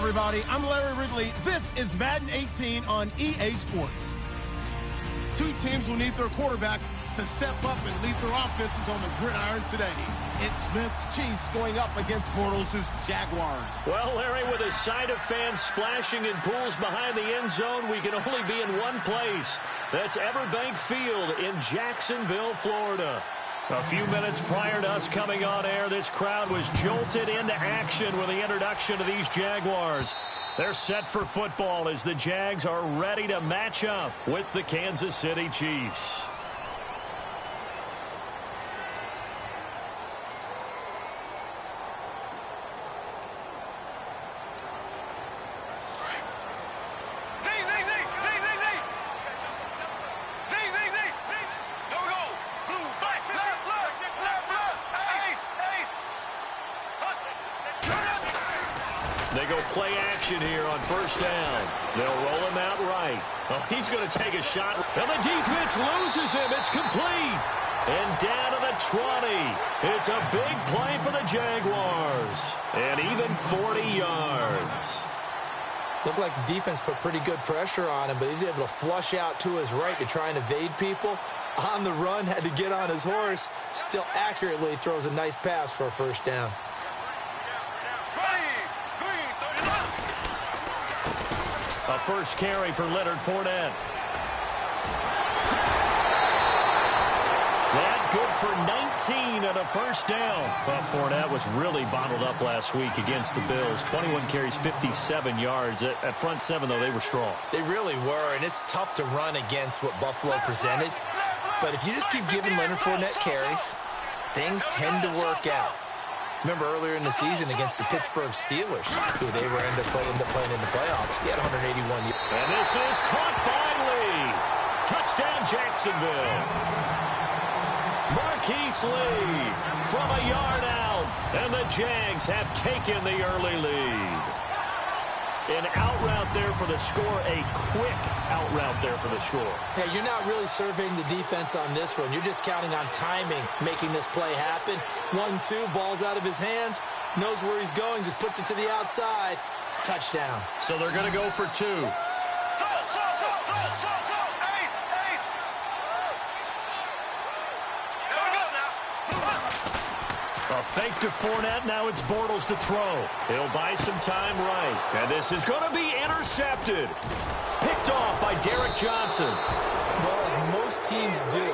everybody. I'm Larry Ridley. This is Madden 18 on EA Sports. Two teams will need their quarterbacks to step up and lead their offenses on the gridiron today. It's Smith's Chiefs going up against Bortles' Jaguars. Well, Larry, with a sight of fans splashing in pools behind the end zone, we can only be in one place. That's Everbank Field in Jacksonville, Florida. A few minutes prior to us coming on air, this crowd was jolted into action with the introduction of these Jaguars. They're set for football as the Jags are ready to match up with the Kansas City Chiefs. They go play action here on first down. They'll roll him out right. Oh, he's going to take a shot. And the defense loses him. It's complete. And down to the 20. It's a big play for the Jaguars. And even 40 yards. Looked like the defense put pretty good pressure on him, but he's able to flush out to his right to try and evade people. On the run, had to get on his horse. Still accurately throws a nice pass for a first down. A first carry for Leonard Fournette. That good for 19 and a first down. Well, Fournette was really bottled up last week against the Bills. 21 carries, 57 yards. At front seven, though, they were strong. They really were, and it's tough to run against what Buffalo presented. But if you just keep giving Leonard Fournette carries, things tend to work out. Remember earlier in the season against the Pittsburgh Steelers, who they were end up playing in the playoffs. He had 181 yards. And this is caught by Lee. Touchdown, Jacksonville. Marquise Lee from a yard out. And the Jags have taken the early lead. An out route there for the score, a quick out route there for the score. Yeah, you're not really surveying the defense on this one. You're just counting on timing, making this play happen. 1-2, ball's out of his hands, knows where he's going, just puts it to the outside. Touchdown. So they're going to go for two. A fake to Fournette. Now it's Bortles to throw. He'll buy some time right. And this is going to be intercepted. Picked off by Derek Johnson. Well, as most teams do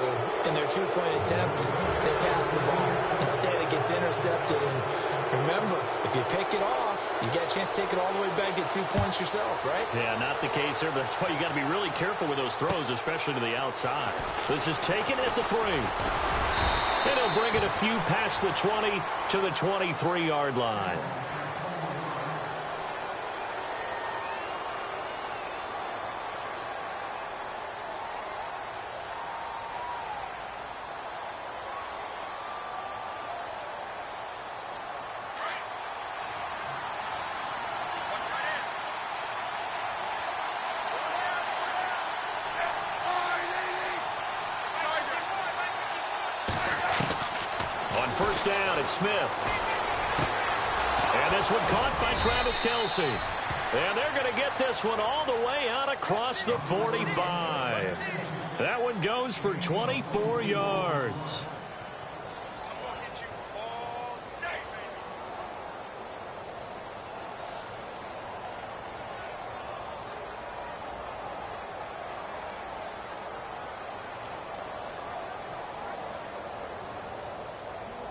in their two-point attempt, they pass the ball. Instead, it gets intercepted. And remember, if you pick it off, you get a chance to take it all the way back, get 2 points yourself, right? Yeah, not the case there, but that's why you got to be really careful with those throws, especially to the outside. This is taken at the 3. And he'll bring it a few past the 20 to the 23-yard line. First down, it's Smith. And this one caught by Travis Kelce. And they're going to get this one all the way out across the 45. That one goes for 24 yards.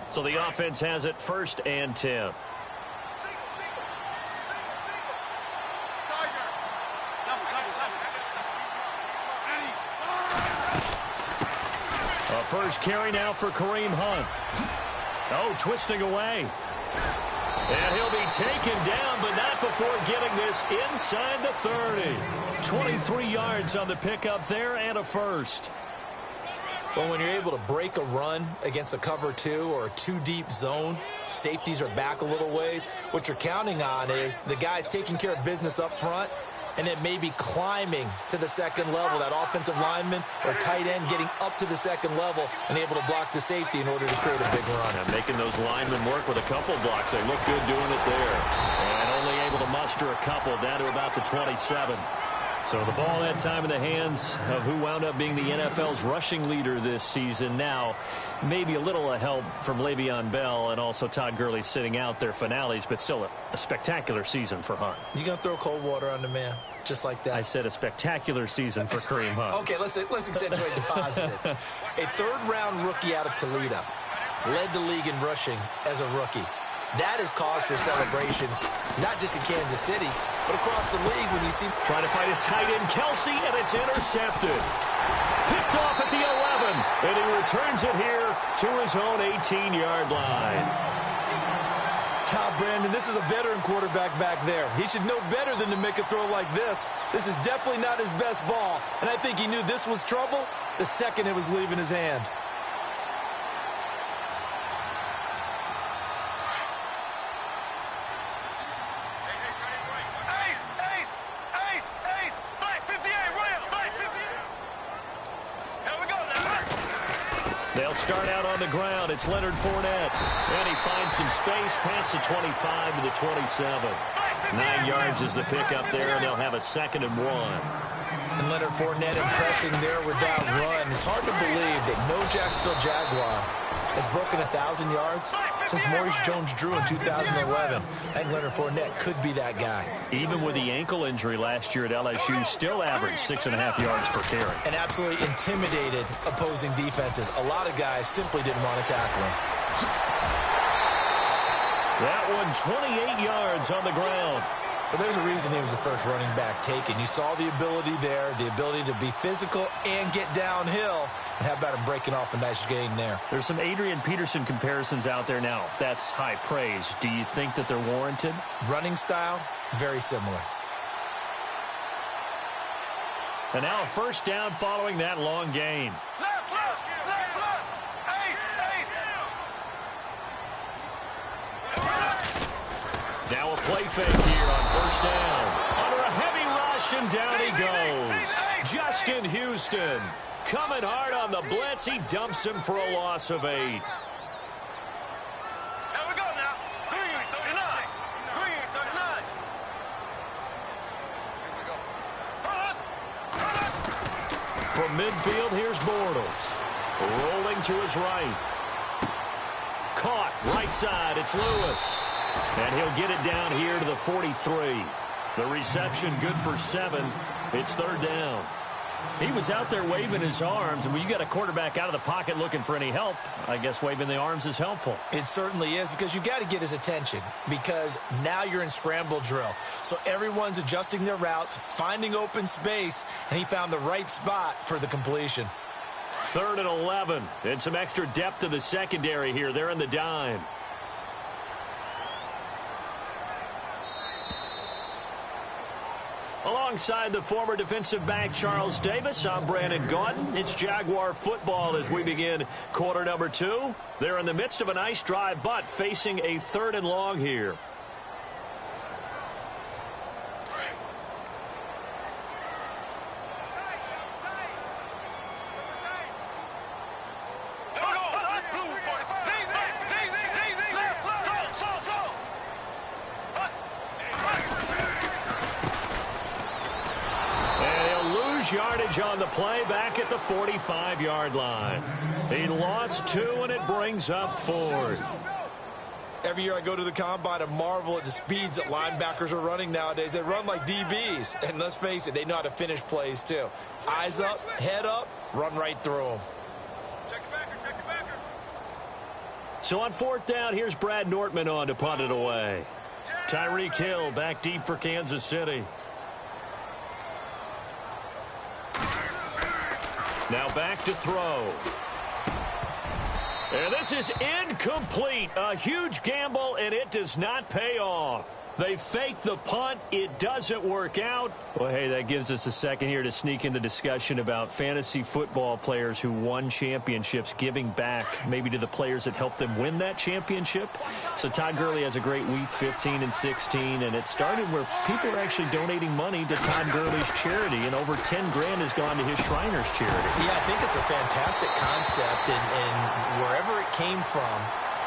So the offense has it 1st and 10. A first carry now for Kareem Hunt. Oh, twisting away. And he'll be taken down, but not before getting this inside the 30. 23 yards on the pickup there and a first. Well, when you're able to break a run against a cover 2 or a 2-deep zone, safeties are back a little ways. What you're counting on is the guys taking care of business up front and then maybe climbing to the second level, that offensive lineman or tight end getting up to the second level and able to block the safety in order to create a big run. And making those linemen work with a couple blocks. They look good doing it there. And only able to muster muster a couple down to about the 27. So the ball that time in the hands of who wound up being the NFL's rushing leader this season. Now, maybe a little help from Le'Veon Bell and also Todd Gurley sitting out their finales, but still a spectacular season for Hunt. You going to throw cold water on the man just like that? I said a spectacular season for Kareem Hunt. Okay, let's accentuate the positive. A third-round rookie out of Toledo led the league in rushing as a rookie. That is cause for celebration, not just in Kansas City, but across the league when you see... Trying to fight his tight end, Kelsey, and it's intercepted. Picked off at the 11, and he returns it here to his own 18-yard line. Brandon, this is a veteran quarterback back there. He should know better than to make a throw like this. This is definitely not his best ball, and I think he knew this was trouble the second it was leaving his hand. They'll start out on the ground. It's Leonard Fournette. And he finds some space past the 25 to the 27. 9 yards is the pickup there, and they'll have a 2nd and 1. And Leonard Fournette impressing there with that run. It's hard to believe that no Jacksonville Jaguar has broken 1,000 yards since Maurice Jones-Drew in 2011. I think Leonard Fournette could be that guy. Even with the ankle injury last year at LSU, still averaged 6.5 yards per carry. And absolutely intimidated opposing defenses. A lot of guys simply didn't want to tackle him. That one 28 yards on the ground. But there's a reason he was the first running back taken. You saw the ability there, the ability to be physical and get downhill. And how about him breaking off a nice gain there? There's some Adrian Peterson comparisons out there now. That's high praise. Do you think that they're warranted? Running style, very similar. And now a first down following that long gain. Now a play fake here on first down. Under a heavy rush, and down he goes. Justin Houston coming hard on the blitz. He dumps him for a loss of 8. Here we go now. Green 39. Green 39. Here we go. From midfield, here's Bortles. Rolling to his right. Caught right side. It's Lewis. And he'll get it down here to the 43. The reception good for 7. It's 3rd down. He was out there waving his arms, and when you got a quarterback out of the pocket looking for any help, I guess waving the arms is helpful. It certainly is, because you got to get his attention, because now you're in scramble drill. So everyone's adjusting their routes, finding open space, and he found the right spot for the completion. 3rd and 11, and some extra depth to the secondary here. They're in the dime. Alongside the former defensive back Charles Davis, I'm Brandon Gaudin. It's Jaguar football as we begin quarter number 2. They're in the midst of a nice drive, but facing a 3rd and long here. Yardage on the play back at the 45-yard line. He lost 2, and it brings up 4th. Every year I go to the combine and marvel at the speeds that linebackers are running nowadays. They run like DBs, and let's face it, they know how to finish plays too. Eyes up, head up, run right through them. Check your backer, check your backer. So on 4th down, here's Brad Nortman on to punt it away. Tyreek Hill back deep for Kansas City. Now back to throw. And this is incomplete. A huge gamble, and it does not pay off. They fake the punt. It doesn't work out. Well, hey, that gives us a second here to sneak in the discussion about fantasy football players who won championships, giving back maybe to the players that helped them win that championship. So Todd Gurley has a great week, 15 and 16, and it started where people are actually donating money to Todd Gurley's charity, and over 10 grand has gone to his Shriners charity. Yeah, I think it's a fantastic concept, and wherever it came from,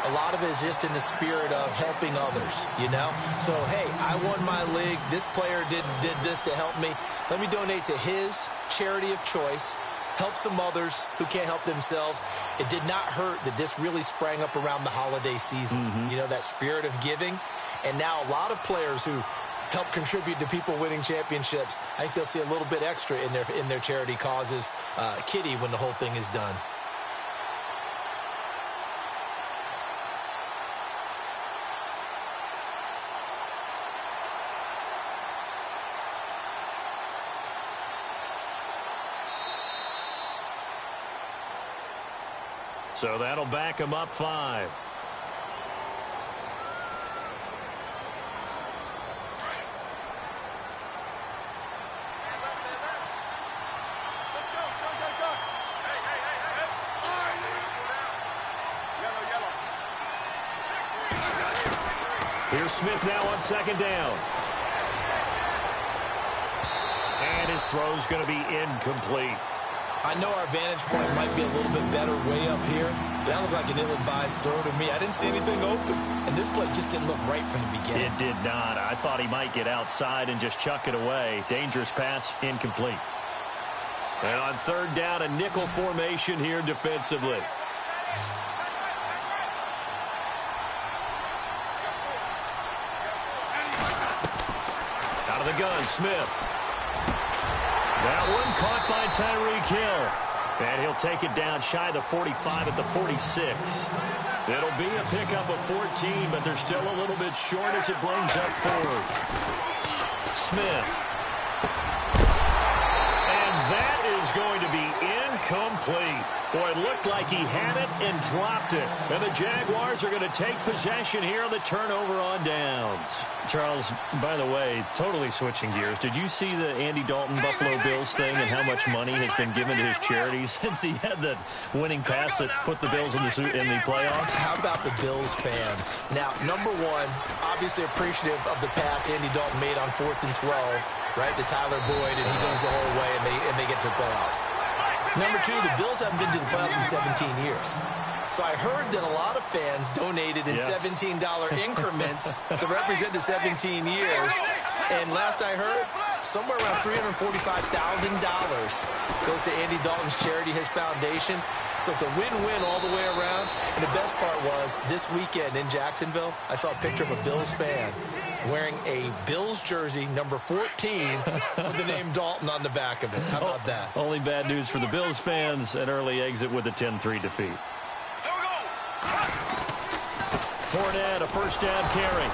A lot of it is just in the spirit of helping others, you know? So, hey, I won my league. This player did this to help me. Let me donate to his charity of choice, help some others who can't help themselves. It did not hurt that this really sprang up around the holiday season. You know, that spirit of giving. And now a lot of players who help contribute to people winning championships, I think they'll see a little bit extra in their charity causes, kitty, when the whole thing is done. So that'll back him up 5. Here's Smith now on 2nd down. And his throw's going to be incomplete. I know our vantage point might be a little bit better way up here, but that looked like an ill-advised throw to me. I didn't see anything open, and this play just didn't look right from the beginning. It did not. I thought he might get outside and just chuck it away. Dangerous pass, incomplete. And on 3rd down, a nickel formation here defensively. Out of the gun, Smith. That one caught by Tyreek Hill. And he'll take it down shy of the 45 at the 46. It'll be a pickup of 14, but they're still a little bit short as it brings up 4th. Smith. And that is going to be incomplete. Boy, it looked like he had it and dropped it. And the Jaguars are going to take possession here on the turnover on downs. Charles, by the way, totally switching gears. Did you see the Andy Dalton Buffalo Bills thing and how much money has been given to his charities since he had the winning pass that put the Bills in the playoffs? How about the Bills fans? Now, number one, obviously appreciative of the pass Andy Dalton made on 4th and 12, right, to Tyler Boyd, and he goes the whole way, and they get to the playoffs. Number two, the Bills haven't been to the playoffs in 17 years. So I heard that a lot of fans donated in $17 increments to represent the 17 years. And last I heard, somewhere around $345,000 goes to Andy Dalton's charity, his foundation. So it's a win-win all the way around. And the best part was, this weekend in Jacksonville, I saw a picture of a Bills fan wearing a Bills jersey, number 14, with the name Dalton on the back of it. How about that? Only bad news for the Bills fans, an early exit with a 10-3 defeat. Fournette, a 1st down carry.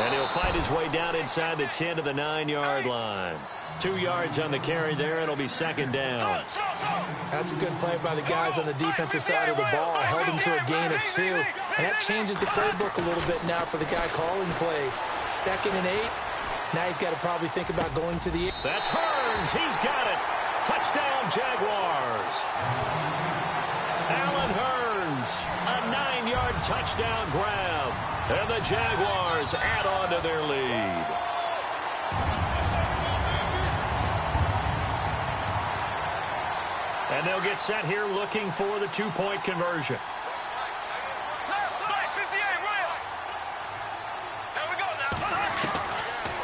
And he'll find his way down inside the 10 to the 9-yard line. 2 yards on the carry there. It'll be 2nd down. That's a good play by the guys on the defensive side of the ball. Held him to a gain of 2. And that changes the playbook a little bit now for the guy calling plays. 2nd and 8. Now he's got to probably think about going to the... That's Hearns. He's got it. Touchdown, Jaguars. Allen Hearns, a 9-yard touchdown grab. And the Jaguars add on to their lead. And they'll get set here looking for the 2-point conversion.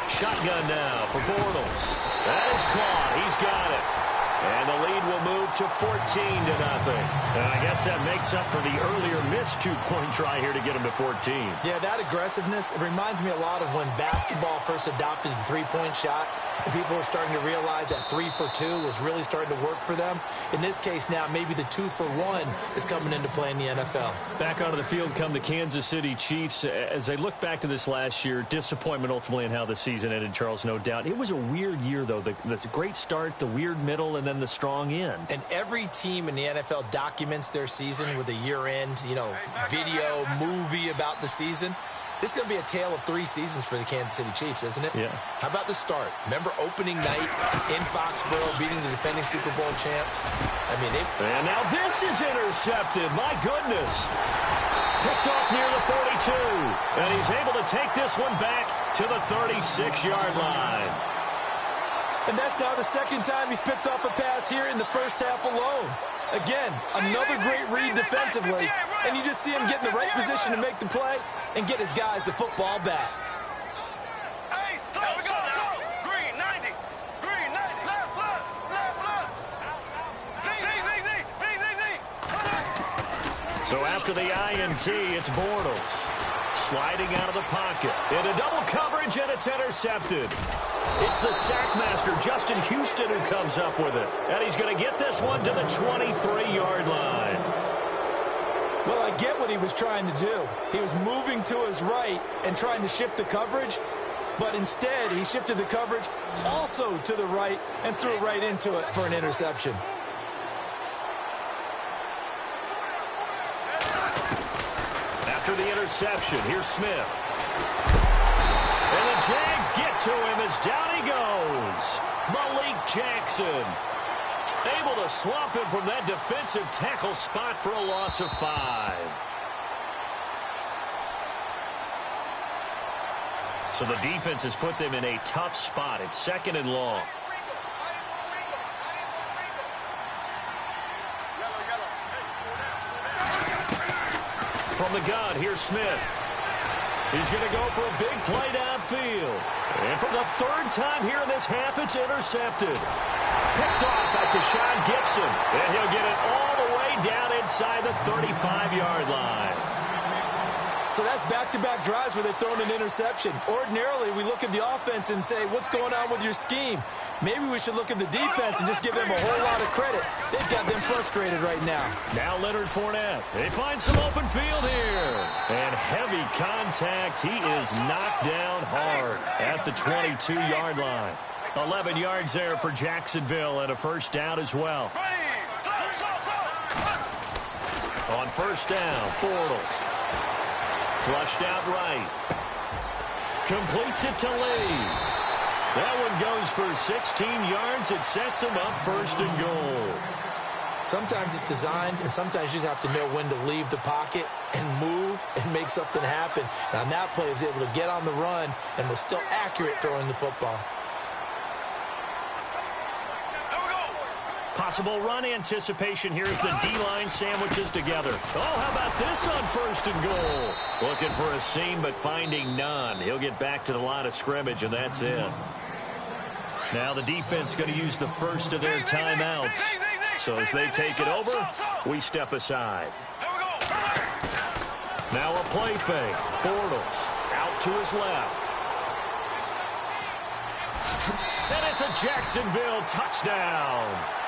Shotgun now for Bortles. That is caught. He's got it. And the lead will move to 14-0. And I guess that makes up for the earlier missed 2-point try here to get him to 14. Yeah, that aggressiveness, it reminds me a lot of when basketball first adopted the 3-point shot. And people were starting to realize that 3 for 2 was really starting to work for them. In this case now, maybe the 2 for 1 is coming into play in the NFL. Back onto the field come the Kansas City Chiefs. As they look back to this last year, disappointment ultimately in how the season ended, Charles, no doubt. It was a weird year, though. The great start, the weird middle, and then the strong end. And every team in the NFL documents their season with a year-end, video, movie about the season. This is going to be a tale of 3 seasons for the Kansas City Chiefs, isn't it? Yeah. How about the start? Remember opening night in Foxborough, beating the defending Super Bowl champs? And now this is intercepted. My goodness. Picked off near the 42. And he's able to take this one back to the 36-yard line. And that's now the 2nd time he's picked off a pass here in the first half alone. Again, another great read defensively, and you just see him get in the right position to make the play and get his guys the football back. Hey, there we go. Green 90. Green 90. Left. Z. So after the INT, it's Bortles. Sliding out of the pocket. Into double coverage, and it's intercepted. It's the sackmaster, Justin Houston, who comes up with it. And he's going to get this one to the 23-yard line. Well, I get what he was trying to do. He was moving to his right and trying to shift the coverage, but instead he shifted the coverage also to the right and threw right into it for an interception. After the interception, here's Smith. And the Jags get to him as down he goes. Malik Jackson able to swamp him from that defensive tackle spot for a loss of 5. So the defense has put them in a tough spot. It's 2nd and long. From the gun, here's Smith. He's going to go for a big play downfield. And for the 3rd time here in this half, it's intercepted. Picked off by Deshaun Gibson. And he'll get it all the way down inside the 35-yard line. So that's back-to-back drives where they've thrown an interception. Ordinarily, we look at the offense and say, what's going on with your scheme? Maybe we should look at the defense and just give them a whole lot of credit. They've got them frustrated right now. Now Leonard Fournette. They find some open field here. And heavy contact. He is knocked down hard at the 22-yard line. 11 yards there for Jacksonville and a first down as well. On first down, Bortles. Flushed out right. Completes it to Lee. That one goes for 16 yards. It sets him up 1st and goal. Sometimes it's designed, and sometimes you just have to know when to leave the pocket and move and make something happen. And on that play, he was able to get on the run and was still accurate throwing the football. Possible run anticipation here as the D-line sandwiches together. Oh, how about this on 1st and goal? Looking for a seam, but finding none. He'll get back to the line of scrimmage, and that's it. Now the defense going to use the first of their timeouts. So as they take it over, we step aside. Now a play fake. Bortles out to his left. And it's a Jacksonville touchdown.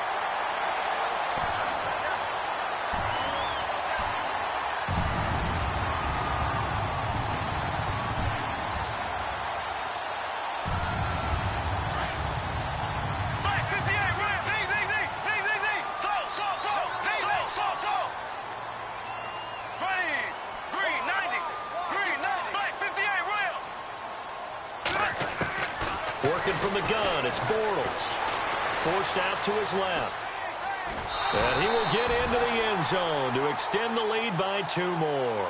From the gun, it's Bortles. Forced out to his left. And he will get into the end zone to extend the lead by 2 more.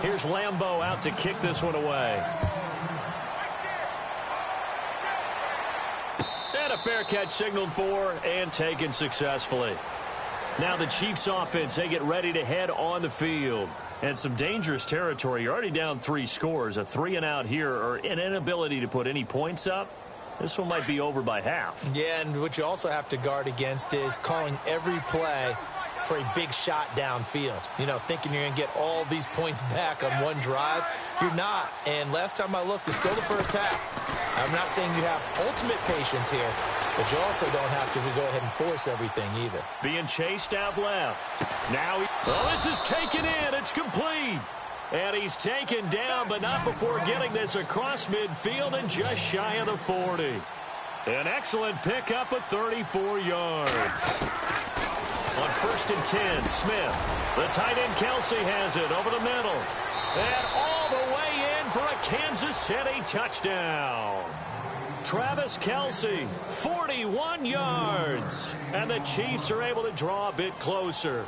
Here's Lambeau out to kick this one away. And a fair catch signaled for and taken successfully. Now the Chiefs offense, they get ready to head on the field. And some dangerous territory. You're already down 3 scores. A 3-and-out here or an inability to put any points up. This one might be over by half. Yeah, and what you also have to guard against is calling every play for a big shot downfield. You know, thinking you're going to get all these points back on one drive. You're not. And last time I looked, it's still the first half. I'm not saying you have ultimate patience here, but you also don't have to go ahead and force everything either. Being chased out left. Now, this is taken in. It's complete. And he's taken down, but not before getting this across midfield and just shy of the 40. An excellent pickup of 34 yards. On 1st and 10, Smith. The tight end Kelsey has it over the middle. And all the way in for a Kansas City touchdown. Travis Kelsey, 41 yards. And the Chiefs are able to draw a bit closer.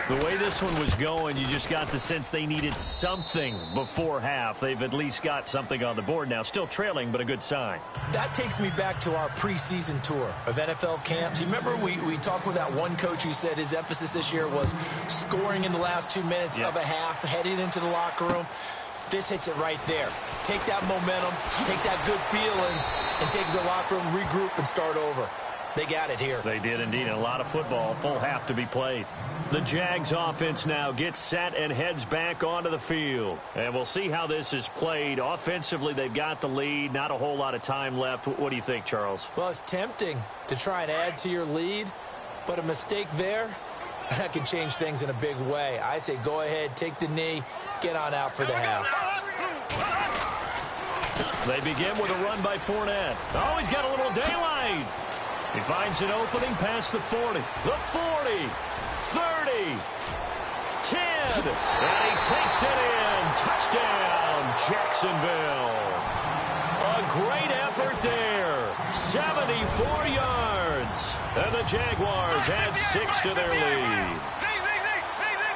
The way this one was going, you just got the sense they needed something before half. They've at least got something on the board now. Still trailing, but a good sign. That takes me back to our preseason tour of NFL camps. You remember we talked with that one coach who said his emphasis this year was scoring in the last 2 minutes of a half, heading into the locker room. This hits it right there. Take that momentum, take that good feeling, and take it to the locker room, regroup, and start over. They got it here. They did indeed. And a lot of football, full half to be played. The Jags offense now gets set and heads back onto the field. And we'll see how this is played. Offensively, they've got the lead. Not a whole lot of time left. What do you think, Charles? Well, it's tempting to try and add to your lead, but a mistake there, that can change things in a big way. I say go ahead, take the knee, get on out for the half. They begin with a run by Fournette. Oh, he's got a little daylight. He finds an opening past the 40. The 40. 30. 10. And he takes it in. Touchdown, Jacksonville. A great effort there. 74 yards. And the Jaguars add 6 to their lead.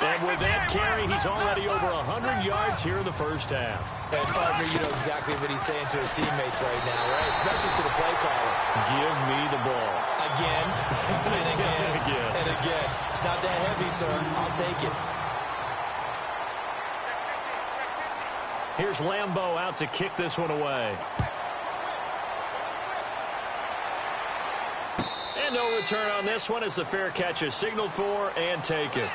And with that carry, he's already over 100 yards here in the first half. And partner, you know exactly what he's saying to his teammates right now, right? Especially to the play caller. Give me the ball. Again, and again, and again. It's not that heavy, sir. I'll take it. Here's Lambeau out to kick this one away. And no return on this one as the fair catch is signaled for and taken.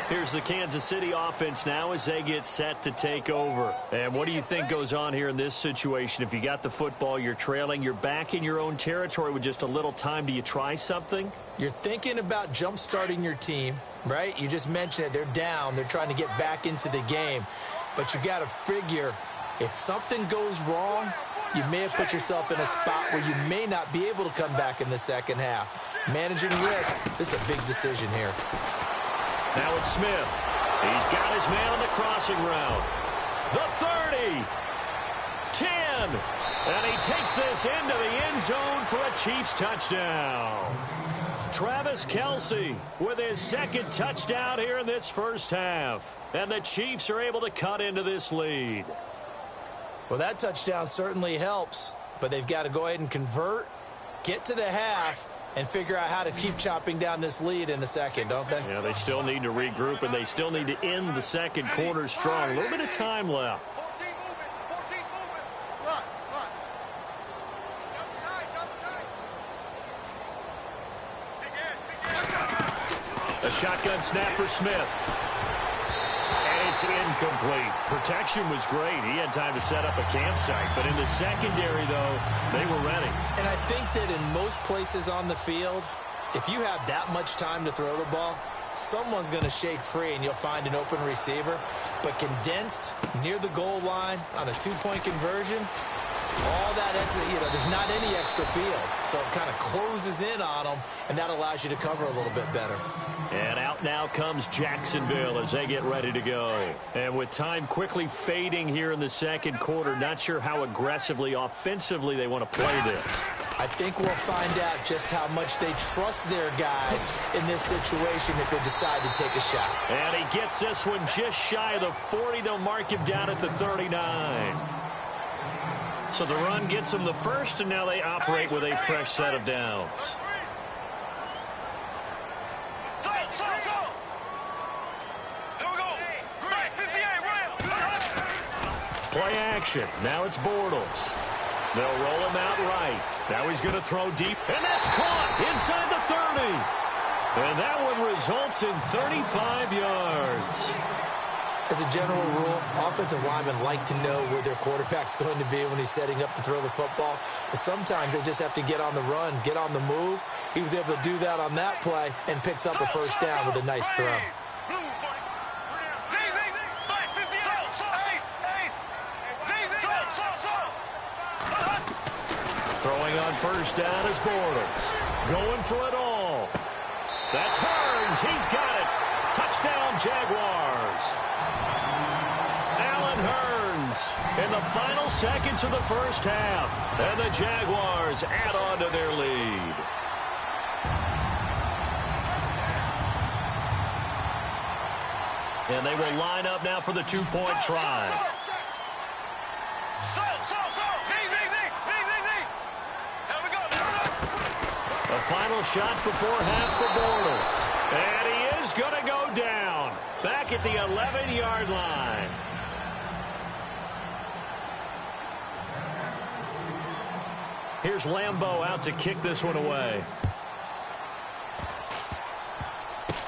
Here's the Kansas City offense now as they get set to take over. And what do you think goes on here in this situation? If you got the football, you're trailing, you're back in your own territory with just a little time. Do you try something? You're thinking about jump-starting your team, right? You just mentioned it. They're down. They're trying to get back into the game. But you got to figure if something goes wrong, you may have put yourself in a spot where you may not be able to come back in the second half. Managing risk, this is a big decision here. Now it's Smith. He's got his man on the crossing route. The 30. 10. And he takes this into the end zone for a Chiefs touchdown. Travis Kelce with his second touchdown here in this first half. And the Chiefs are able to cut into this lead. Well, that touchdown certainly helps, but they've got to go ahead and convert, get to the half, and figure out how to keep chopping down this lead in a second, don't they? Yeah, they still need to regroup, and they still need to end the second quarter strong. A little bit of time left. A shotgun snap for Smith. And it's incomplete. Protection was great. He had time to set up a campsite. But in the secondary, though, they were ready. And I think that in most places on the field, if you have that much time to throw the ball, someone's going to shake free and you'll find an open receiver. But condensed near the goal line on a two-point conversion, all that extra, there's not any extra field. So it kind of closes in on them, and that allows you to cover a little bit better. And out now comes Jacksonville as they get ready to go. And with time quickly fading here in the second quarter, not sure how aggressively, offensively they want to play this. I think we'll find out just how much they trust their guys in this situation if they decide to take a shot. And he gets this one just shy of the 40. They'll mark him down at the 39. So the run gets them the first, and now they operate with a fresh set of downs. Play action. Now it's Bortles. They'll roll him out right. Now he's going to throw deep, and that's caught inside the 30. And that one results in 35 yards. As a general rule, offensive linemen like to know where their quarterback's going to be when he's setting up to throw the football. But sometimes they just have to get on the run, get on the move. He was able to do that on that play and picks up a first down with a nice throw. Throwing on first down is Bortles. Going for it all. That's Hurns. He's got it. Touchdown, Jaguars. Allen Hurns in the final seconds of the first half. And the Jaguars add on to their lead. And they will line up now for the two-point try. A final shot before half for Bortles. And he is going to go down. Back at the 11-yard line. Here's Lambeau out to kick this one away.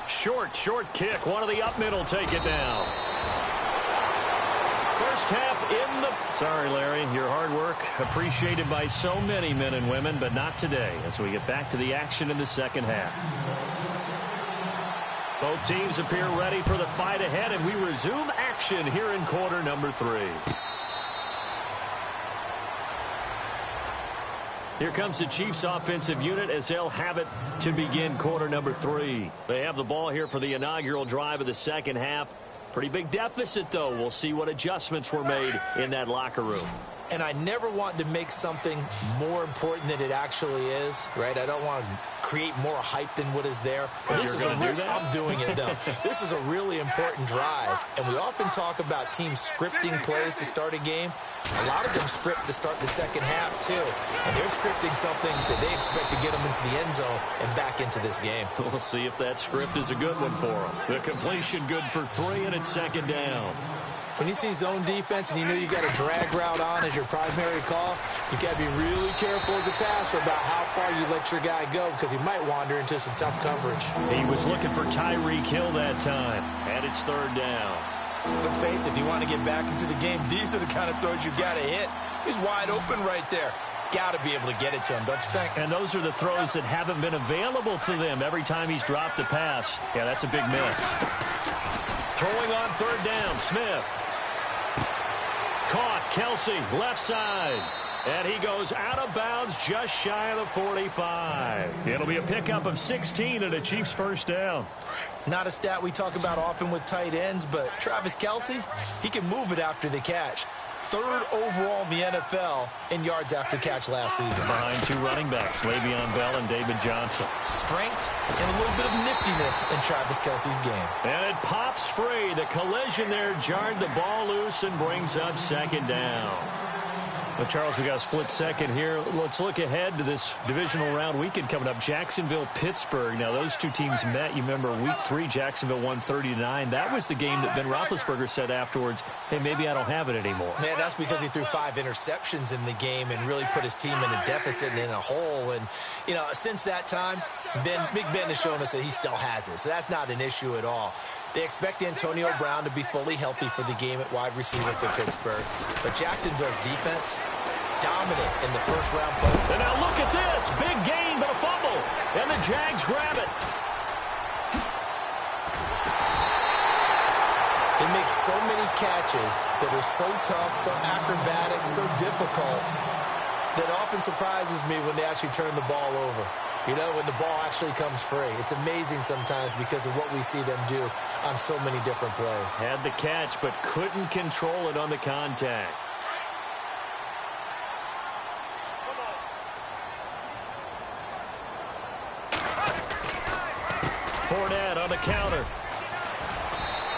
Short kick. One of the up middle take it down. First half in the... Sorry, Larry. Your hard work appreciated by so many men and women, but not today as we get back to the action in the second half. Both teams appear ready for the fight ahead, and we resume action here in quarter number 3. Here comes the Chiefs offensive unit as they'll have it to begin quarter number 3. They have the ball here for the inaugural drive of the second half. Pretty big deficit, though. We'll see what adjustments were made in that locker room. And I never want to make something more important than it actually is, right? I don't want to create more hype than what is there. This is I'm doing it, though. This is a really important drive, and we often talk about teams scripting plays to start a game. A lot of them script to start the second half, too. And they're scripting something that they expect to get them into the end zone and back into this game. We'll see if that script is a good one for them. The completion good for 3, and it's second down. When you see zone defense and you know you got a drag route on as your primary call, you got to be really careful as a passer about how far you let your guy go because he might wander into some tough coverage. He was looking for Tyreek Hill that time, and it's third down. Let's face it, if you want to get back into the game, these are the kind of throws you got to hit. He's wide open right there. Got to be able to get it to him, don't you think? And those are the throws that haven't been available to them every time he's dropped a pass. Yeah, that's a big miss. Throwing on third down, Smith. Caught, Kelsey, left side. And he goes out of bounds just shy of the 45. It'll be a pickup of 16 and a Chiefs first down. Not a stat we talk about often with tight ends, but Travis Kelsey, he can move it after the catch. 3rd overall in the NFL in yards after catch last season. Behind 2 running backs, Le'Veon Bell and David Johnson. Strength and a little bit of niftiness in Travis Kelsey's game. And it pops free. The collision there jarred the ball loose and brings up second down. Well, Charles, we got a split second here. Let's look ahead to this divisional round weekend coming up. Jacksonville, Pittsburgh. Now, those two teams met. You remember week 3, Jacksonville won 30-9. That was the game that Ben Roethlisberger said afterwards, hey, maybe I don't have it anymore. Man, that's because he threw 5 interceptions in the game and really put his team in a deficit and in a hole. And, you know, since that time, Big Ben has shown us that he still has it. So that's not an issue at all. They expect Antonio Brown to be fully healthy for the game at wide receiver for Pittsburgh. But Jacksonville's defense, dominant in the first round play. And now look at this. Big gain, but a fumble. And the Jags grab it. They make so many catches that are so tough, so acrobatic, so difficult that often surprises me when they actually turn the ball over. You know, when the ball actually comes free. It's amazing sometimes because of what we see them do on so many different plays. Had the catch, but couldn't control it on the contact. Fournette on the counter.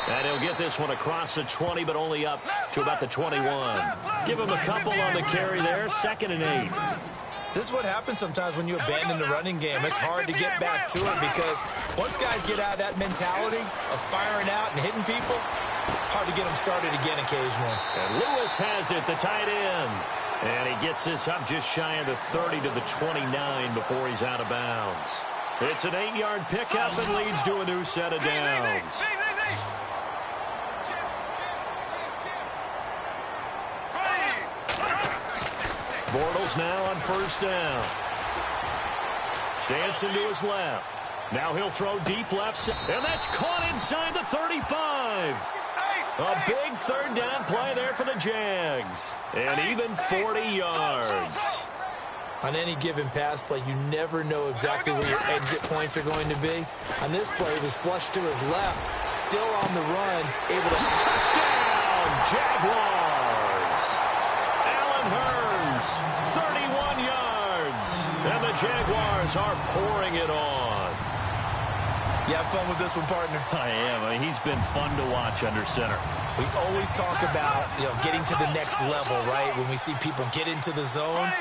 And he'll get this one across the 20, but only up to about the 21. Give him a couple on the carry there. 2nd and 8. This is what happens sometimes when you abandon the running game. It's hard to get back to it because once guys get out of that mentality of firing out and hitting people, hard to get them started again occasionally. And Lewis has it, the tight end. And he gets this up just shy of the 30 to the 29 before he's out of bounds. It's an 8-yard pickup and leads to a new set of downs. Bortles now on first down. Dancing to his left. Now he'll throw deep left. And that's caught inside the 35. A big third down play there for the Jags. And even 40 yards. On any given pass play, you never know exactly where your exit points are going to be. On this play, it was flushed to his left, still on the run, able to... Touchdown, Jaguars! Allen Hurns, 31 yards. And the Jaguars are pouring it on. You have fun with this one, partner? I am. I mean, he's been fun to watch under center. We always talk about, getting to the next level, right? When we see people get into the zone,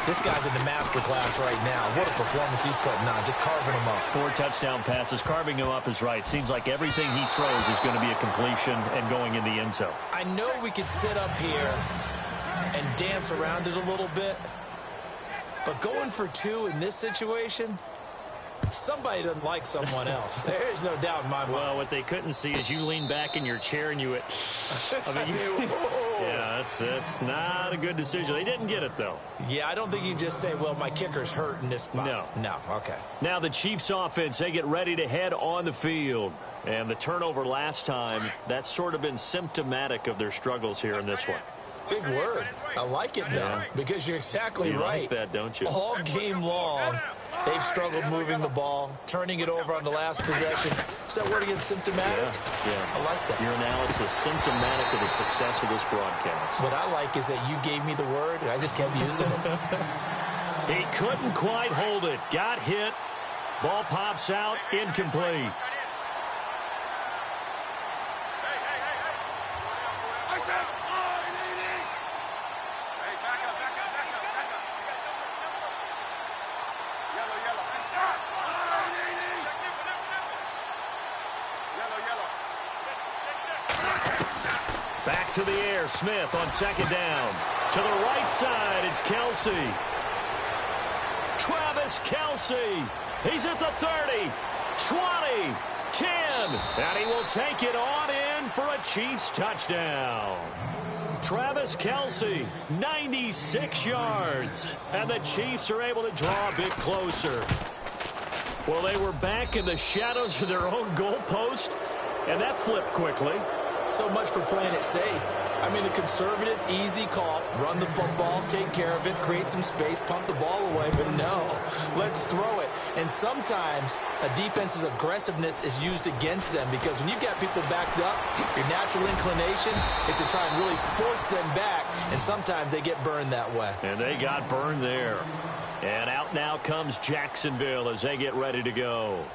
this guy's in the master class right now. What a performance he's putting on, just carving them up. 4 touchdown passes. Carving him up is right. Seems like everything he throws is going to be a completion and going in the end zone. I know we could sit up here and dance around it a little bit, but going for 2 in this situation, somebody doesn't like someone else. There's no doubt in my mind. Well, what they couldn't see is you lean back in your chair and you went, yeah, that's not a good decision. They didn't get it, though. Yeah, I don't think you can just say, well, my kicker's hurt in this spot. No, okay. Now the Chiefs offense, they get ready to head on the field. And the turnover last time, that's sort of been symptomatic of their struggles here in this one. Big word. I like it, though, because you're exactly right. You like that, don't you? All game long, they've struggled moving the ball, turning it over on the last possession. Is that word again, symptomatic? Yeah. I like that. Your analysis, symptomatic of the success of this broadcast. What I like is that you gave me the word, and I just kept using it. He couldn't quite hold it. Got hit. Ball pops out, incomplete. Back to the air, Smith on second down. To the right side, it's Kelsey. Travis Kelsey. He's at the 30, 20, 10. And he will take it on in for a Chiefs touchdown. Travis Kelsey, 96 yards. And the Chiefs are able to draw a bit closer. Well, they were back in the shadows of their own goalpost, and that flipped quickly. So much for playing it safe. I mean, the conservative, easy call, run the football, take care of it, create some space, pump the ball away, but no, let's throw it. And sometimes a defense's aggressiveness is used against them because when you've got people backed up, your natural inclination is to try and really force them back, and sometimes they get burned that way. And they got burned there. And out now comes Jacksonville as they get ready to go.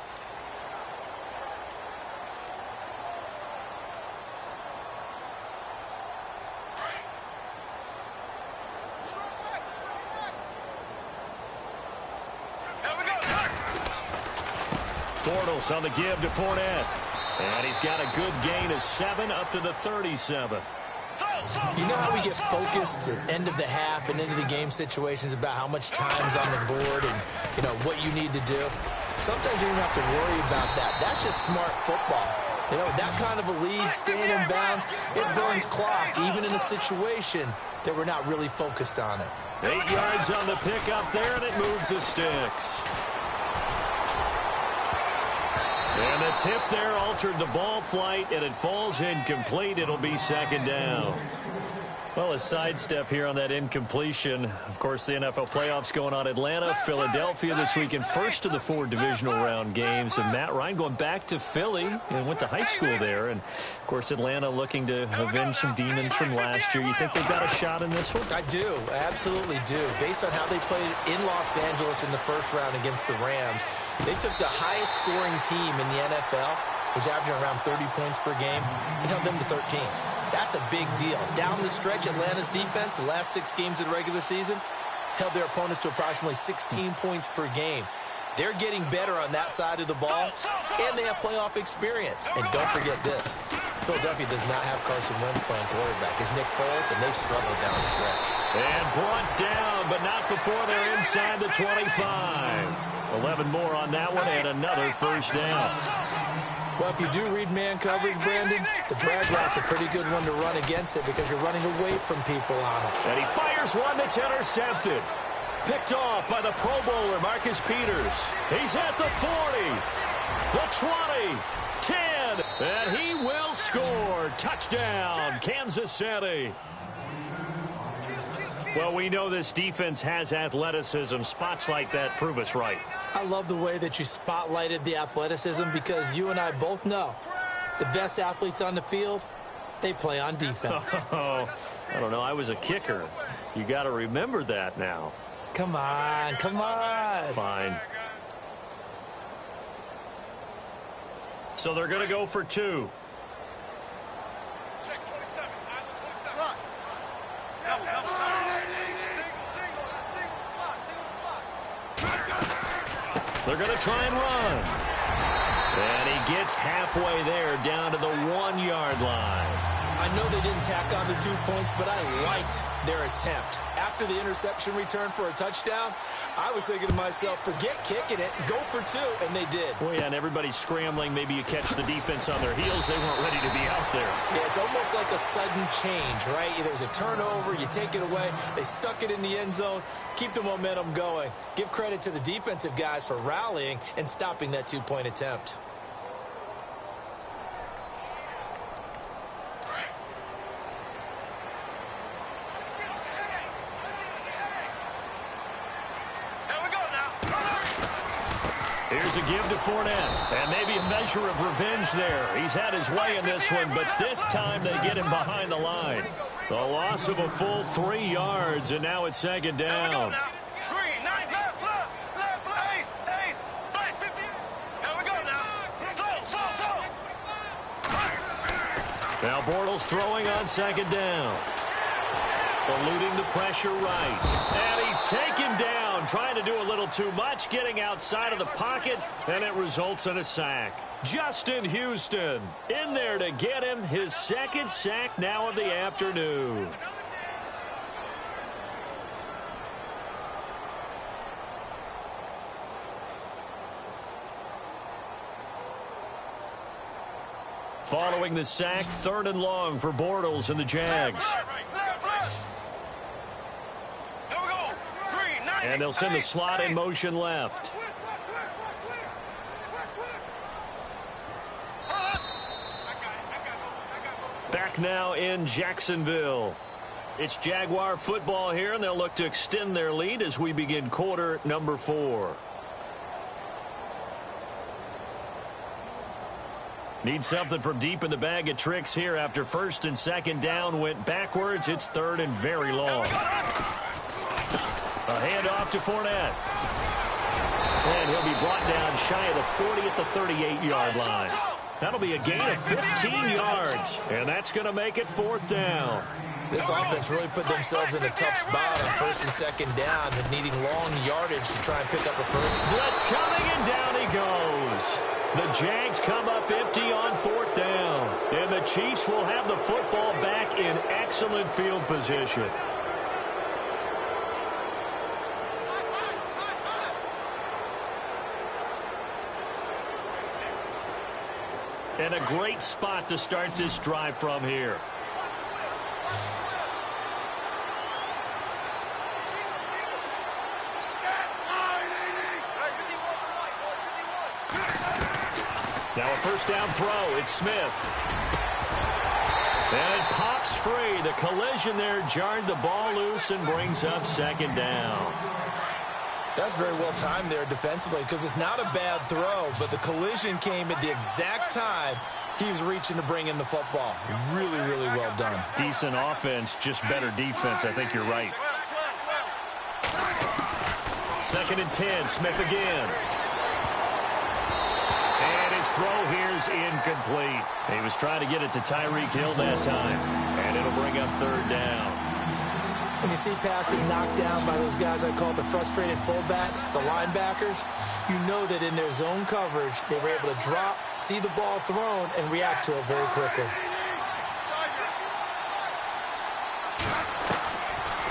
Bortles on the give to Fournette. And he's got a good gain of 7 up to the 37. You know how we get focused at end of the half and into the game situations about how much time's on the board and, what you need to do? Sometimes you don't have to worry about that. That's just smart football. That kind of a lead, staying in bounds, it burns clock, even in a situation that we're not really focused on it. 8 yards on the pickup there, and it moves the sticks. And the tip there altered the ball flight, and it falls incomplete. It'll be second down. Well, a sidestep here on that incompletion. Of course, the NFL playoffs going on. Atlanta, Philadelphia this weekend. First of the 4 divisional round games. And Matt Ryan going back to Philly and went to high school there. And, of course, Atlanta looking to avenge some demons from last year. You think they've got a shot in this one? I do. I absolutely do. Based on how they played in Los Angeles in the first round against the Rams, they took the highest scoring team in the NFL, which averaging around 30 points per game, and held them to 13. That's a big deal. Down the stretch, Atlanta's defense, the last 6 games of the regular season, held their opponents to approximately 16 points per game. They're getting better on that side of the ball, and they have playoff experience. And don't forget this. Philadelphia does not have Carson Wentz playing quarterback. It's Nick Foles, and they've struggled down the stretch. And brought down, but not before they're inside the 25. 11 more on that one, and another first down. Well, if you do read man coverage, Brandon, the drag route's a pretty good one to run against it because you're running away from people on it. And he fires one that's intercepted. Picked off by the Pro Bowler, Marcus Peters. He's at the 40, the 20, 10, and he will score. Touchdown, Kansas City. Well, we know this defense has athleticism. Spots like that prove us right. I love the way that you spotlighted the athleticism because you and I both know the best athletes on the field, they play on defense. Oh, I don't know. I was a kicker. You got to remember that now. Come on, come on. Fine. So they're going to go for 2. Check 27. Eyes on 27. Double, double, double. They're going to try and run. And he gets halfway there down to the 1-yard line. I know they didn't tack on the 2 points, but I liked their attempt. After the interception return for a touchdown, I was thinking to myself, forget kicking it, go for 2, and they did. Well, yeah, and everybody's scrambling. Maybe you catch the defense on their heels. They weren't ready to be out there. Yeah, it's almost like a sudden change, right? There's a turnover, you take it away, they stuck it in the end zone, keep the momentum going. Give credit to the defensive guys for rallying and stopping that 2-point attempt. Here's a give to Fournette, and maybe a measure of revenge there. He's had his way in this one, but this time they get him behind the line. The loss of a full 3 yards, and now it's second down. Green, 9, left, ace, right, 50. Here we go now. Slow. Now Bortles throwing on second down. Eluding the pressure right. And he's taken down, trying to do a little too much, getting outside of the pocket, and it results in a sack. Justin Houston in there to get him his second sack now of the afternoon. Following the sack, 3rd and long for Bortles and the Jags. And they'll send the slot in motion left. Back now in Jacksonville. It's Jaguar football here, and they'll look to extend their lead as we begin quarter number 4. Need something from deep in the bag of tricks here after 1st and 2nd down went backwards. It's 3rd and very long. A handoff to Fournette. And he'll be brought down shy of the 40 at the 38-yard line. That'll be a gain of 15 yards, and that's going to make it 4th down. This offense really put themselves in a tough spot on 1st and 2nd down and needing long yardage to try and pick up a first. Blitz coming, and down he goes. The Jags come up empty on 4th down, and the Chiefs will have the football back in excellent field position. And a great spot to start this drive from here. Now a 1st down throw. It's Smith. And it pops free. The collision there jarred the ball loose and brings up 2nd down. That's very well timed there defensively because it's not a bad throw, but the collision came at the exact time he was reaching to bring in the football. Really, really well done. Decent offense, just better defense. I think you're right. 2nd and 10, Smith again. And his throw here's incomplete. He was trying to get it to Tyreek Hill that time, and it'll bring up 3rd down. When you see passes knocked down by those guys I call the frustrated fullbacks, the linebackers, you know that in their zone coverage, they were able to drop, see the ball thrown, and react to it very quickly.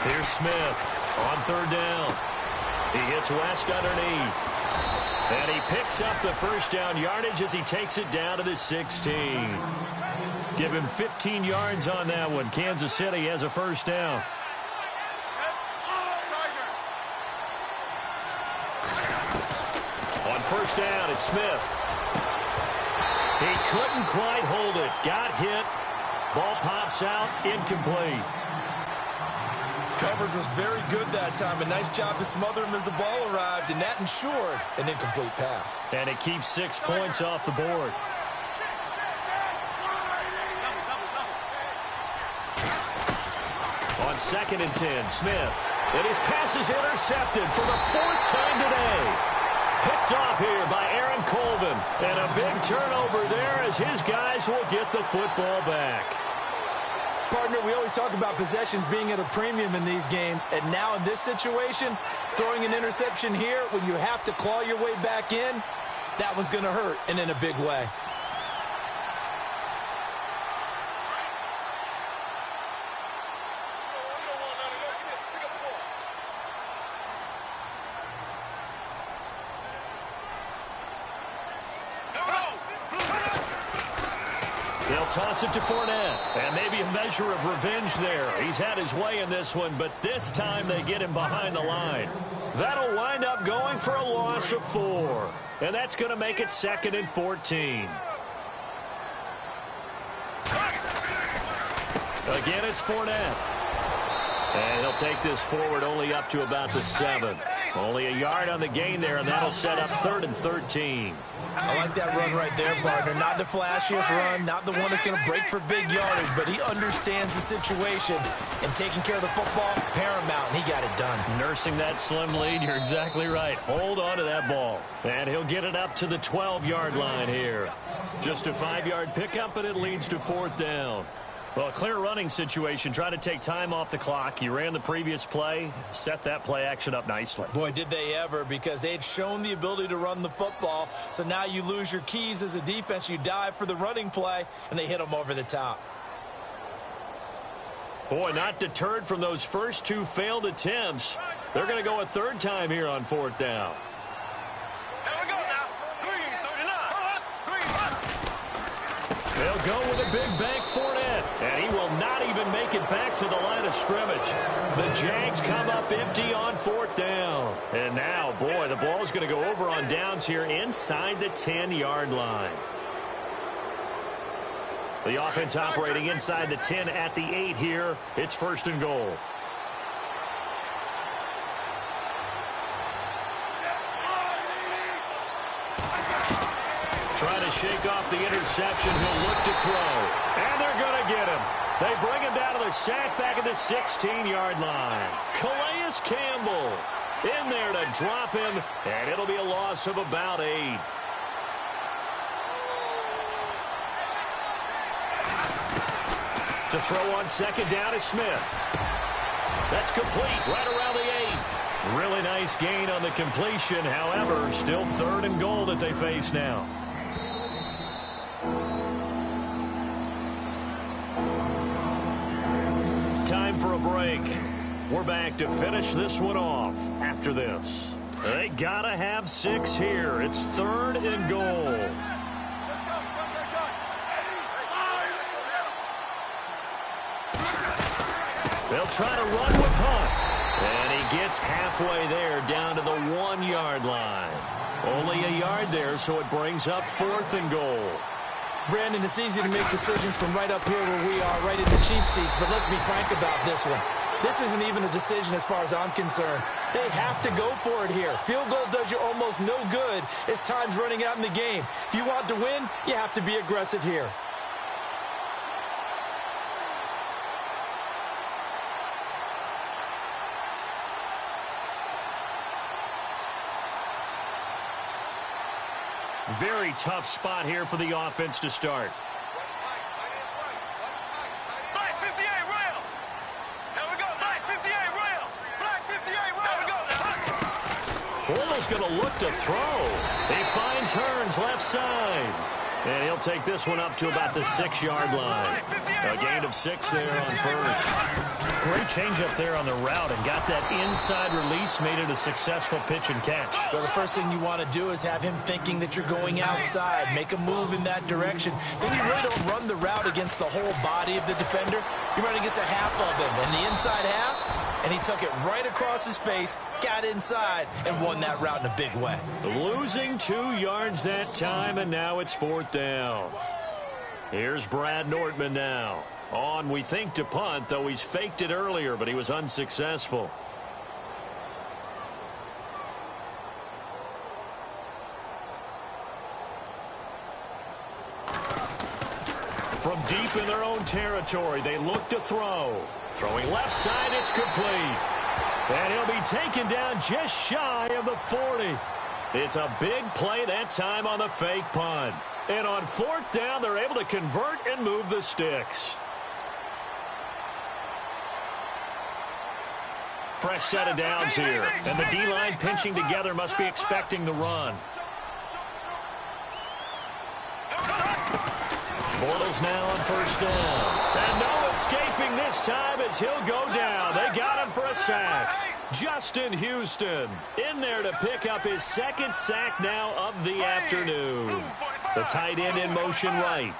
Here's Smith on 3rd down. He hits West underneath. And he picks up the 1st down yardage as he takes it down to the 16. Give him 15 yards on that one. Kansas City has a 1st down. On 1st down, it's Smith. He couldn't quite hold it. Got hit. Ball pops out. Incomplete. Coverage was very good that time. A nice job to smother him as the ball arrived, and that ensured an incomplete pass. And it keeps 6 points off the board. On 2nd and 10, Smith. And his pass is intercepted for the 4th time today. Picked off here by Aaron Colvin. And a big turnover there as his guys will get the football back. Partner, we always talk about possessions being at a premium in these games, and now in this situation, throwing an interception here when you have to claw your way back in, that one's going to hurt, and in a big way. They'll toss it to Fournette, and maybe a measure of revenge there. He's had his way in this one, but this time they get him behind the line. That'll wind up going for a loss of 4, and that's going to make it 2nd and 14. Again, it's Fournette. And he'll take this forward only up to about the 7. Only a yard on the gain there, and that'll set up 3rd and 13. I like that run right there, partner. Not the flashiest run, not the one that's going to break for big yardage, but he understands the situation, and taking care of the football, paramount, and he got it done. Nursing that slim lead, you're exactly right. Hold on to that ball. And he'll get it up to the 12-yard line here. Just a 5-yard pickup, and it leads to 4th down. Well, a clear running situation. Try to take time off the clock. You ran the previous play, set that play action up nicely. Boy, did they ever, because they had shown the ability to run the football. So now you lose your keys as a defense. You dive for the running play, and they hit them over the top. Boy, not deterred from those first 2 failed attempts. They're going to go a 3rd time here on 4th down. They'll go with a big bank Fournette, and he will not even make it back to the line of scrimmage. The Jags come up empty on 4th down. And now, boy, the ball's going to go over on downs here inside the 10-yard line. The offense operating inside the 10 at the 8 here. It's 1st and goal. Trying to shake off the interception. He'll look to throw. And they're going to get him. They bring him down to the sack back at the 16-yard line. Calais Campbell in there to drop him, and it'll be a loss of about 8. To throw on 2nd down is Smith. That's complete right around the 8. Really nice gain on the completion. However, still 3rd and goal that they face now. Time for a break. We're back to finish this one off after this. They gotta have 6 here. It's 3rd and goal. They'll try to run with Hunt. And he gets halfway there down to the 1-yard line. Only a yard there, so it brings up 4th and goal. Brandon, it's easy to make decisions from right up here where we are, right in the cheap seats, but let's be frank about this one. This isn't even a decision as far as I'm concerned. They have to go for it here. Field goal does you almost no good as time's running out in the game. If you want to win, you have to be aggressive here. Very tough spot here for the offense to start. Black 58, rail. Here we go. Black 58, rail. Black 58, rail. Here we go. Bortles going to look to throw. He finds Hearns left side. And he'll take this one up to about the 6-yard line. A gain of 6 there on 1st. Great change up there on the route and got that inside release, made it a successful pitch and catch. Well, the first thing you want to do is have him thinking that you're going outside, make a move in that direction. Then you really don't run the route against the whole body of the defender. You run against a half of him, and the inside half, and he took it right across his face, got inside, and won that route in a big way. Losing 2 yards that time, and now it's 4th down. Here's Brad Nortman now. On, we think, to punt, though he's faked it earlier, but he was unsuccessful. From deep in their own territory, they look to throw. Throwing left side, it's complete. And he'll be taken down just shy of the 40. It's a big play that time on the fake punt. And on 4th down, they're able to convert and move the sticks. Fresh set of downs here. And the D-line pinching together must be expecting the run. Bortles now on 1st down. And no escaping this time as he'll go down. They got him for a sack. Justin Houston in there to pick up his 2nd sack now of the afternoon. The tight end in motion right.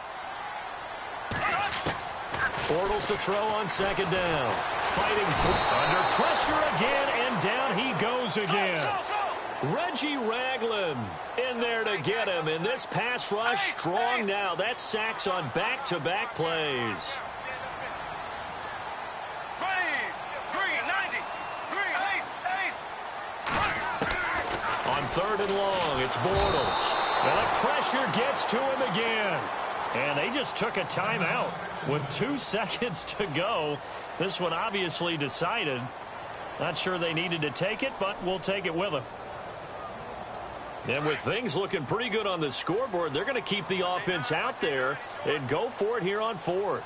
Bortles to throw on 2nd down. Fighting under pressure again, and down he goes again. Reggie Ragland in there to get him, and this pass rush strong now. That sacks on back-to-back plays. On 3rd and long, it's Bortles. And the pressure gets to him again. And they just took a timeout with 2 seconds to go. This one obviously decided. Not sure they needed to take it, but we'll take it with them. And with things looking pretty good on the scoreboard, they're going to keep the offense out there and go for it here on 4th.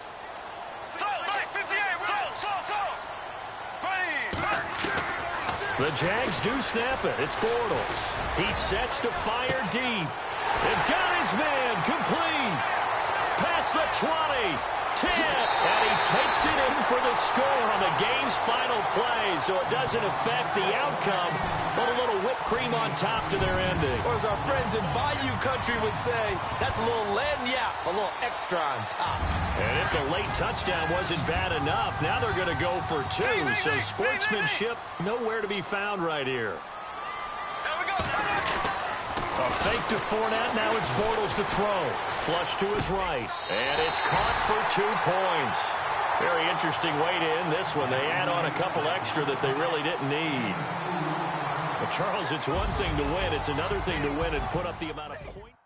The Jags do snap it. It's Bortles. He sets to fire deep. And got his man complete. Past the 20. 10. And he takes it in for the score on the game's final play. So it doesn't affect the outcome, but a little whipped cream on top to their ending. Or as our friends in Bayou Country would say, that's a little lagniappe, a little extra on top. And if the late touchdown wasn't bad enough, now they're going to go for 2. So sportsmanship nowhere to be found right here. A fake to Fournette. Now it's Bortles to throw. Flush to his right. And it's caught for 2 points. Very interesting way to end this one. They add on a couple extra that they really didn't need. But Charles, it's one thing to win. It's another thing to win and put up the amount of points.